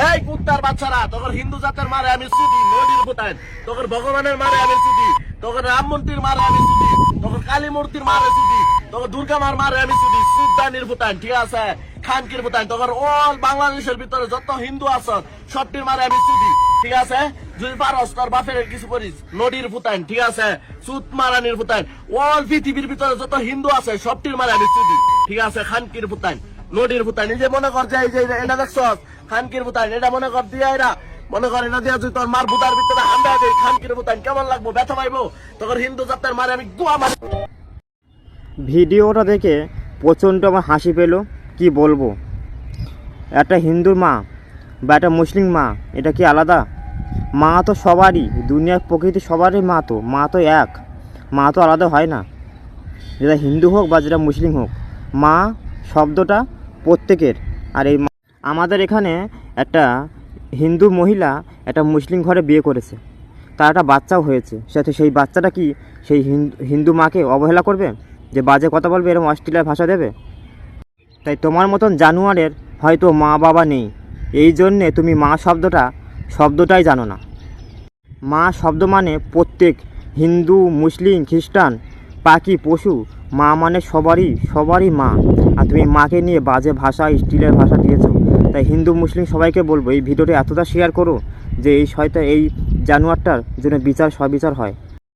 এই কুত্তার বাচ্চারা, তোর হিন্দু জাতের মারে আমি চুদি, নদীর ফুটাইন, তোর ভগবানের মারে আমি চুদি, তোর রাম মূর্তির মারে আমি চুদি, তোর কালী মূর্তির মারে চুদি, তোর দুর্গা মার মারে আমি চুদি, সুদ্দানির ফুটাইন, ঠিক আছে, খানকির ফুটাইন, তোর অল বাংলাদেশের ভিতরে যত হিন্দু আছে সবটির মারে আমি চুদি, ঠিক আছে। যদি পারস তোর বাপের কিছু করিস, নদীর ফুটাইন, ঠিক আছে, সুত মারানির ফুটাইন, অল পৃথিবীর ভিতরে যত হিন্দু আছে সবটির মারে আমি চুদি, ঠিক আছে, খানকির ফুটাইন, নদীর ফুটাইন। এই যে মনে কর যে এই যে এটা দেখছ খানকির ফুটাইন, এটা মনে কর দিয়া এরা মনে কর এটা দিয়া যদি তোর মার বুতার ভিতরে হান্ডা দেয় খানকির ফুটাইন, কেমন লাগবো? ব্যথা পাইবো? তোর হিন্দু জাতের মারে আমি গুয়া মারি। ভিডিওটা দেখে প্রচণ্ড আমার হাসি পেল, কি বলবো। একটা হিন্দুর মা বা একটা মুসলিম মা, এটা কি আলাদা? মা তো সবারই, দুনিয়ার প্রকৃতি সবারই মা তো এক, মা তো আলাদা হয় না, যেটা হিন্দু হোক বা যেটা মুসলিম হোক, মা শব্দটা প্রত্যেকের। আর এই আমাদের এখানে একটা হিন্দু মহিলা একটা মুসলিম ঘরে বিয়ে করেছে, তার একটা বাচ্চাও হয়েছে, সাথে সেই বাচ্চাটা কি সেই হিন্দু মাকে অবহেলা করবে, যে বাজে কথা বলবে, এরকম অশ্লীল ভাষা দেবে? তাই তোমার মতন জানোয়ারের হয়তো মা বাবা নেই, এই জন্যে তুমি মা শব্দটাই জানো না। মা শব্দ মানে প্রত্যেক, হিন্দু মুসলিম খ্রিস্টান পাখি পশু, মা মানে সবারই মা। আর তুমি মাকে নিয়ে বাজে ভাষা স্টিলের ভাষা দিয়েছো। তাই হিন্দু মুসলিম সবাইকে বলবো এই ভিডিওটা এতটা শেয়ার করো যে এই জানোয়ারটার জন্য সবিচার হয়।